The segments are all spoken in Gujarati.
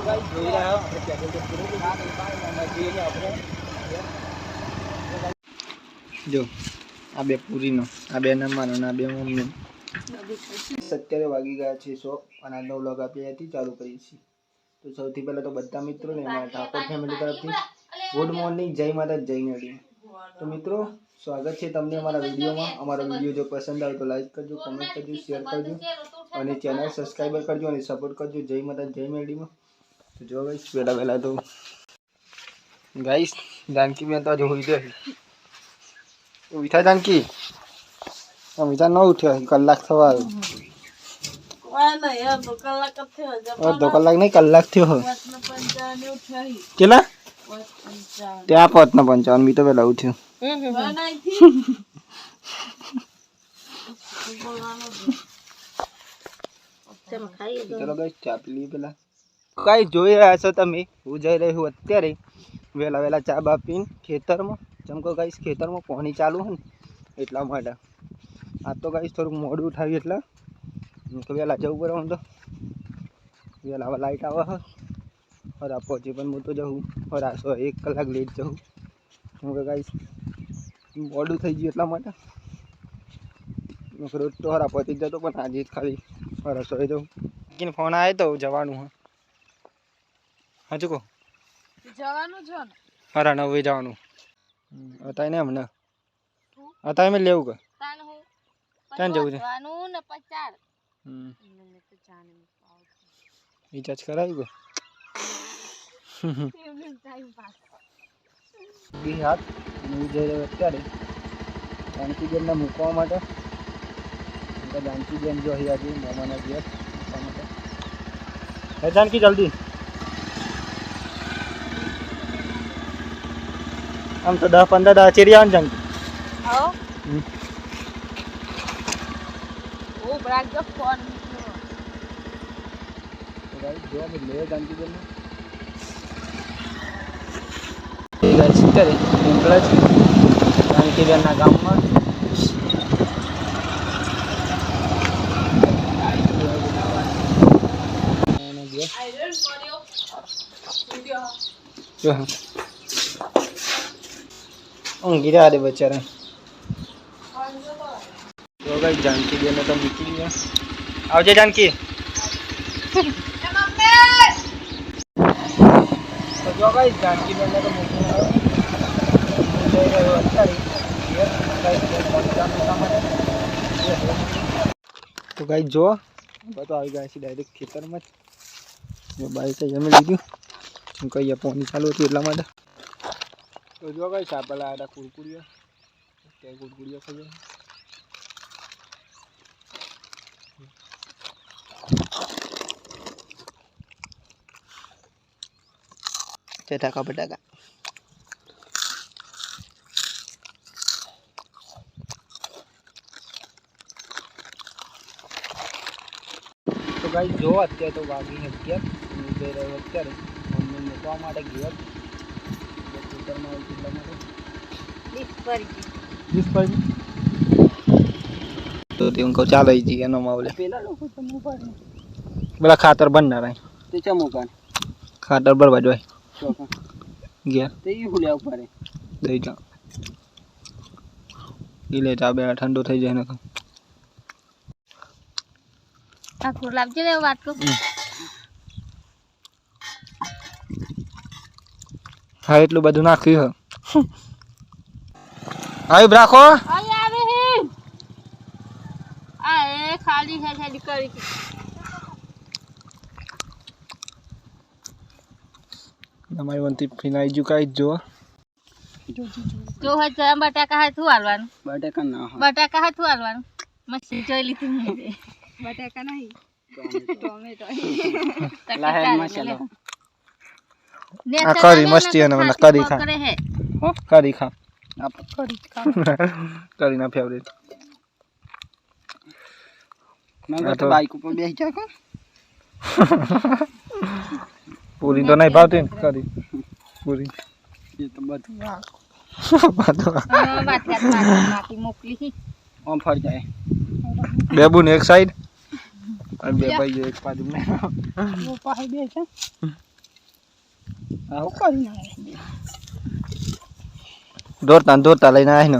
જો આ બે પૂરીનો આ બે નંબરનો આ બે મમ્મી 17 વાગી ગયા છે 100 અને આજનો વ્લોગ આપણે અહીંથી ચાલુ કરીએ છીએ। તો સૌથી પહેલા તો બધા મિત્રોને મારા ઠાકોર ફેમિલી તરફથી ગુડ મોર્નિંગ, જય માતા, જય મેડી। તો મિત્રો સ્વાગત છે તમને અમારા વિડીયોમાં। અમારો વિડીયો જો પસંદ આવે તો લાઈક કરજો, કમેન્ટ કરજો, શેર કરજો અને ચેનલ સબસ્ક્રાઇબ કરજો અને સપોર્ટ કરજો। જય માતા, જય મેડીમાં। તો જો ગાઈસ પહેલા તો ગાઈસ जानकी બેન તો જો હોઈ જાય ઉઠા जानकी અમિતા ન ઉઠ્યો કલાક થવા આવ્યો। અડધો કલાક નહીં કલાક થયો કેટલા ત્યાં 5:55 મી તો પેલા ઉઠ્યો। ચલો ગાઈસ ચા પી લઈએ પેલા। ગાઈસ જોઈ રહ્યા છો તમે હું જઈ રહ્યો છું અત્યારે વેલા ચા બા પીને ખેતરમાં। ચમકો ગાઈસ ખેતરમાં પાણી ચાલુ છે ને એટલા માટે આ તો ગાઈસ થોડુંક મોડું ઉઠાવ્યું એટલે વેલા જવું પડે। હું તો વેલા લાઈટ આવે છે હરા પહોંચી પણ હું તો જવું હરા 1 કલાક લેટ જવું કેમ કે ગાઈસ મોડું થઈ ગયું એટલા માટે। રોજ તો હરા પહોંચી જતો પણ આજે ખાલી હરા 100 જવું કે ફોન આવ્યો તો જવાનું હે હાચું કહો જવાનું છે ને હરા 9 જવાનું અતાય ને હમણાં અતાય મેં લેવું કે ક્યાં જવું છે ને 50 રિચાર્જ કરાવ્યું કે હાથ હું જઈ રહ્યો અત્યારે जानकी બેનને મૂકવા માટે। जानकी બેન જો અહીં આજે મામાના ઘેર મૂકવા માટે। હે जानकी જલ્દી આમ તો 10-15 દાડા ચેરી આવે ને जानकी હા ઓ બ્રાક જો ફોન તો ગાઈસ જો અમે લે जानकी બેન ને એ ગાઈસ કરે ઉંકળા છે जानकी બેન ના ગામમાં। ઊંઘી રહ્યા દે બચારા। તો ગાઈસ जानकी બેન તો નીકળી ગયા। આવજે जानकी तो जो गाइस जानकी बेन ने तो मूकी जय રહ્યો અત્યારે तो गाइस जो तो આવી ગયા છે ડાયરેક્ટ ખેતરમાં જ બાઈક જમી લીધું હું કહીએ પાણી ચાલુ હતું એટલા માટે। તો જો ગાઈસ આપેલા આડા કુરકુરિયા તે કુરકુરિયા ખાઈએ चटाका पटाका। तो गाइस जो અત્યારે તો વાગી 11 હું જઈ રહ્યો અત્યારે મમ્મી મૂકવા માટે ઘેર ખેતરમાં આવી એટલા માટે 20 પર તો તે હું કહું ચાલો ઈ જી એનો માવલે પેલા લોકો તો મોબાઈલ બલા ખાતર બનના રહે તે ચા મોકાન ખાતર બરબાદ હોય ગયા તે ઈ હુલ્યા ઉપર દઈ જા ઈ લે જા બે ઠંડો થઈ જાય ને તો આ ખોર લાવજે લે વાત કો હા એટલું બધું નાખ્યું હે આવી રાખો આય આવે હે આ એ ખાલી છે ખાલી કરી અમારી વંતી ફિનાઈ જુ કાઈ જો જો હે તો બટાકા હાથું હાલવાનું બટાકા ના બટાકા હાથું હાલવાનું મસ્તી જોઈ લીધી મેં બટાકા નહીં ટોમેટો લાહે મસાલો આ કરી મસ્તી અને મને કરી ખા હો કરી ખા આપ કરી ખા કરી ના ફેવરેટ मैं तो बाइक ऊपर बैठ जाकर पूरी तो नहीं भावती करी पूरी ये तो बात बात बाकी मोकली हम फट जाए बेबू ने एक साइड और बे भाई एक बाजू में वो पाहे बे છે આવું કરી દોરતા લઈને આવે ને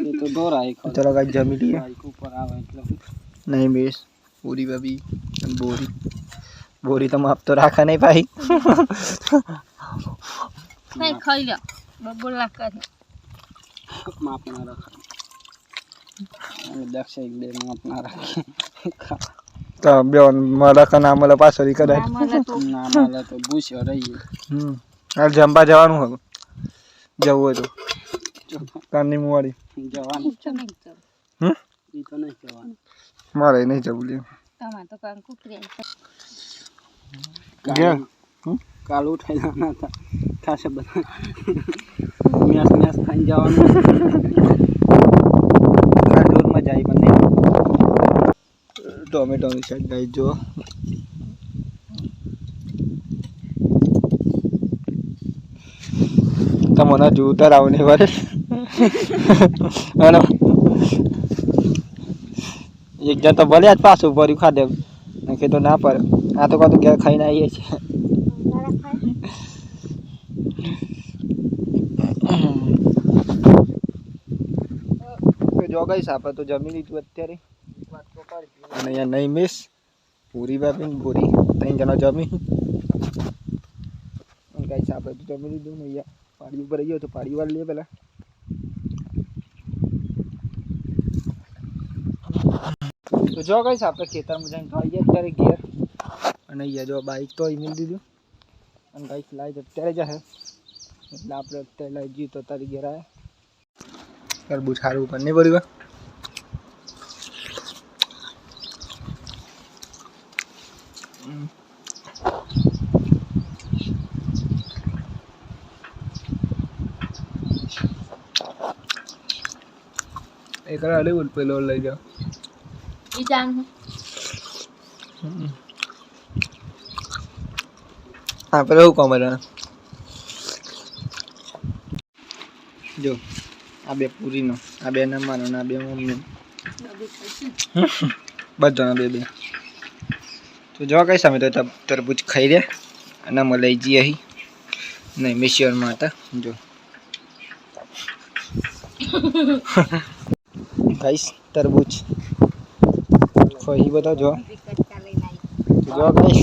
એ તો દોરાય ચલો ગાઈસ જમી લઈએ બાઈક ઉપર આવે એટલે નહીં બેસ પૂરી બાબી અને બોરી તો માપ તો રાખા નહીં ભાઈ નહીં ખાઈ લો બબુલ ના કરી માપ ના રાખે અને દક્ષ એક બે માપ ના રાખે તો બે મળે ના મળે પાછળ કદાચ ના મળે તો ભૂસ્યો રહીએ હાલ જમવા જવાનું હવે જવું હોય તો કારની મુવાડી જવાનું તો નહીં જવું એ તો નહીં જવાનું મારે નહીં જવું લે તમારે તો કામ કુકરી કાલ ઉઠાઈ ના થશે બધા મેસ ખાઈને જવાનું આ દૂરમાં જાય બંને ટોમેટોની શાક ગાઈ જો તમને જોતા આવો ને વારે અને એક જણ તો ભલે આજ પાછું ભર્યું ખાધે નાખે તો ના પડે આ તો કાં ઘેર ખાઈને આવીએ છીએ જો ગઈશ આપણે તો જમી લીધું અત્યારે અને અહીંયા નહીં મિસ પૂરી બાપી ને પૂરી ત્રણ જણા જમી ગઈશ આપણે તો જમી લીધું ને અહીંયા પાડી ઉપર ગયો તો પાડી વાર લઈએ પેલા તો જો ગઈશ આપણે ખેતરમાં જઈને ખાઈ ગયા અત્યારે ઘેર અને અહીંયા જો બાઈક તો અહીં મિલી દીધું અને બાઈક લાવી અત્યારે જશે એટલે આપણે અત્યારે લઈ જઈએ તો તારી ઘેર આવે તરબૂચ સારું ઉપર નહીં પડ્યું એક અડે પેલો લઈ જાઓ ઈ જાન હા પેલો એવું કોમ જો આ બે પૂરીનો આ બે નમાનો આ બે મમ્મી બધાનો બે બે તો જો કઈ સામે તો તરબૂચ ખાઈ રહ્યા અને અમે લઈ જઈએ અહીં નહીં મિશિયરમાં હતા જો ગાઈસ તરબૂચ ખાઈ બધા જો ગાઈસ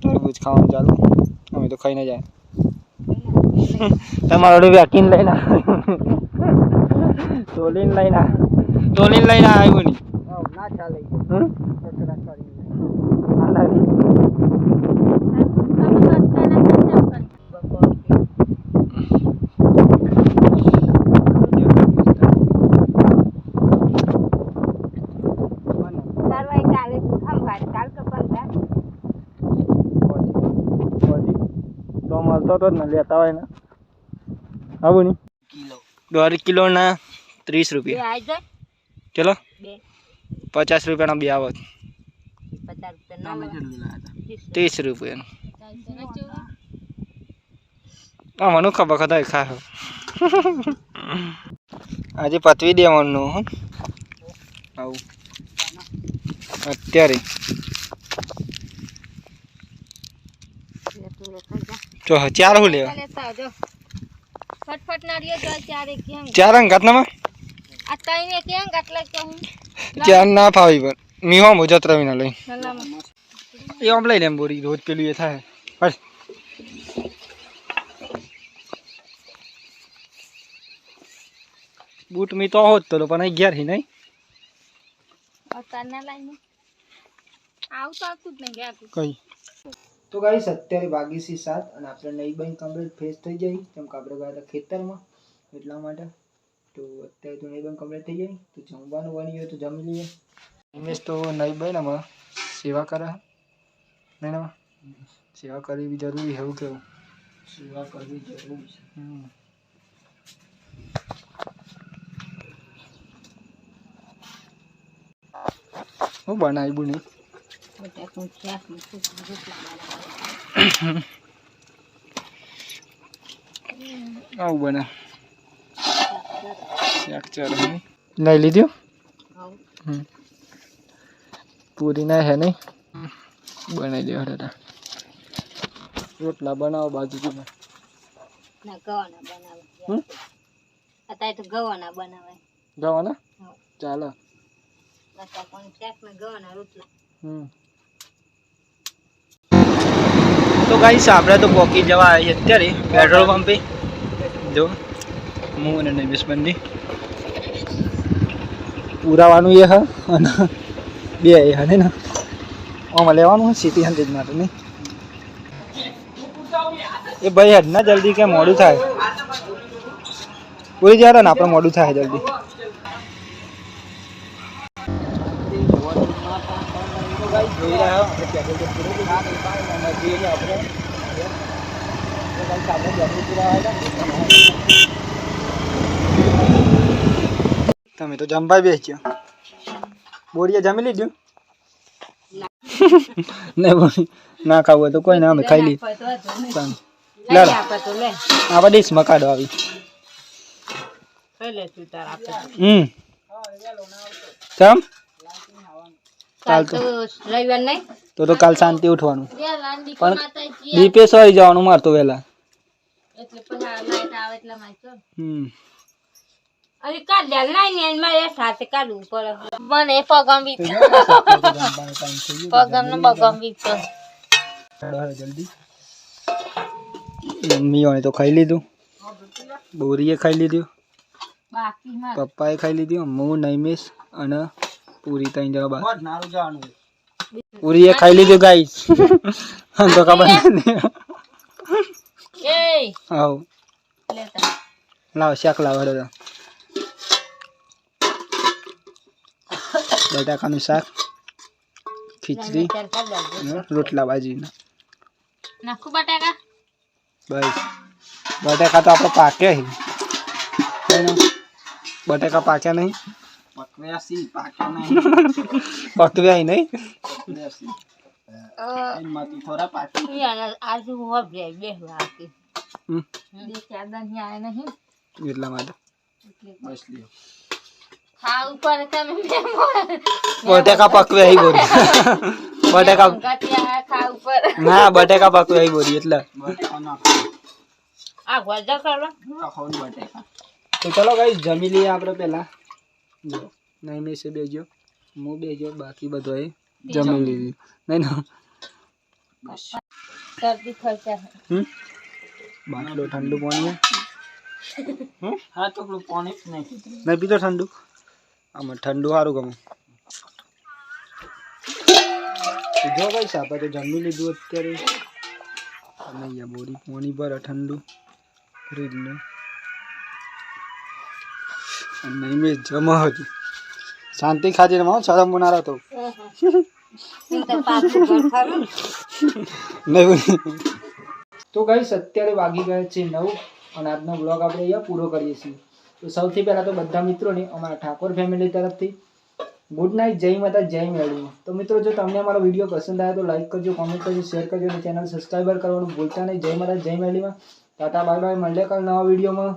તરબૂચ ખાવાનું ચાલુ અમે તો ખાઈને જાય તમારો વેકીન લઈને તોલીને લઈને આવ્યું નહીં ના ચાલે તો મળતો તો જ ને લેતા હોય ને આવું નહીં દોઢ કિલોના 30 રૂપિયા ચલો 50 રૂપિયાના બે આવત 30 રૂપિયાનું હા મને ખબર ખબર ખા આજે પતવી દેવાનું આવું અત્યારે જો ચાર હું લેવા ફટફટ નારિયો જો ચારે કેમ ચાર અંગાતનામાં આ તઈને કેમ ગાટલા કહું ચાર ના ફાવી પર મીહો મુજત રવીના લઈ નલામાં એ આમ લઈ લેમ બોરી રોજ પેલું એ થાય બસ બૂટ મી તો હોત તો પણ અહીં ગયા નહીં અતારના લાઈને આવતું જ નહીં ગયા કઈ તો ગાઈસ અત્યારે વાગી છે 7 અને આપણે નહીં બેન કમ્પ્લીટ ફ્રેશ થઈ જાય કેમ કે આપણે ગયા ખેતરમાં એટલા માટે તો અત્યારે તો નહીં બેન કમ્પ્લીટ થઈ જાય તો જમવાનું બની હોય તો જમી લઈએ ઇમેજ તો નહીં બેન આમાં સેવા કરે નહીં સેવા કરવી બી જરૂરી એવું કેવું સેવા કરવી જરૂરી છે હું બનાવ્યું નહીં આવું બને લઈ લીધું પૂરી ના હે નહીં બનાવી દેવા દાદા રોટલા બનાવો બાજુ ના ગવાના બનાવે હમ? અત્યારે તો ગવાના બનાવે જવાના હા. ચાલો અત્યારે પણ ક્યાંક ને ગવાના રોટલા તો ગાઈસ આપણે તો પોકી જવા આવી અત્યારે પેટ્રોલ પંપે જો હું અને નૈમિષ બંને પુરાવાનું એ હા અને બે એ હા ને આમાં લેવાનું હોય સિટી 100 માટે નહીં એ ભાઈ હેડ ના જલ્દી કે મોડું થાય પૂરી જાય ને આપણે મોડું થાય જલ્દી જોઈ રહ્યા હો આપણે પેટ્રોલ તો પૂરું થઈ ગયું અને જોઈએ આપણે તમે તો જમવા બેસ્યો બોરીએ જમી લીધું ના ખાવું હોય તો કોઈ ના અમે ખાઈ લઈએ લાડો આપણે ડીશમાં કાઢો આવી ચમ કાલ તો રવિવાર નહીં તો કાલ શાંતિ ઉઠવાનું પણ દીપે સોઈ જવાનું મારતો વહેલા એટલે પછી લાઈટ આવે એટલે મારતો હમ અરે કાઢ્યા નહીં ને મારે સાથે કાઢવું પડે મને પગમ બીક પગમ ને બગમ બીક જલ્દી મમ્મીઓને તો ખાઈ લીધું બોરીએ ખાઈ લીધું બાકી માં પપ્પાએ ખાઈ લીધું હું નૈમિષ અને પૂરી ત્રણ જણા બાકી પૂરીએ ખાઈ લીધું ગાઈસ તો ખબર નથી એ આવ લેતા લાવ શાક લાવ હેડો બટાકાનું શાક ખીચડી રોટલા બાજીના નાખું બટાકા બસ બટાકા તો આપણે પાક્યા છે બટાકા પાક્યા નહીં પકવ્યા નહીં આજે હોભે બેહવા આકી બે ચાર દન આયા નહીં એટલા માટે ખા ઉપર તમે બટાકા પકવ્યા હી બોરી બટાકા ગટિયા ખા ઉપર ના બટાકા પકવ્યા હી બોરી એટલે આ ગોજા કરવા તો ચલો ગાઈસ જમી લઈએ આપણે પહેલા જો નૈમિષે બેજો હું બેજો બાકી બધોએ જમી લીધું નહીં ના શરદી ખર્ચા બાટલો ઠંડુ પાણી હા તો પાણી જ નહીં નહીં પીતો ઠંડુ આમાં ઠંડુ સારું ગમે જો ગાઈસ આપણે તો જમી લીધું અત્યારે અને અહીંયા બોરી પાણી પર ઠંડુ ફ્રીજનું નહીં મેં જમા હતું શાંતિ ખાતી રમાવો શરમ બનારા તો નહીં તો ગાઈસ અત્યારે વાગી ગયા છે 9 અને આજનો બ્લોગ આપણે અહીંયા પૂરો કરીએ છીએ તો સૌથી પહેલાં તો બધા મિત્રોને અમારા ઠાકોર ફેમિલી તરફથી ગુડ નાઇટ જય માતા જય મેળવી તો મિત્રો જો તમને અમારો વિડીયો પસંદ આવે તો લાઈક કરજો કોમેન્ટ કરજો શેર કરજો અને ચેનલ સબસ્ક્રાઈબર કરવાનું ભૂલતા નહીં જય માતા જય મેળવીમાં ટાટા બાય બાય મળીએ કાલ નવા વિડીયોમાં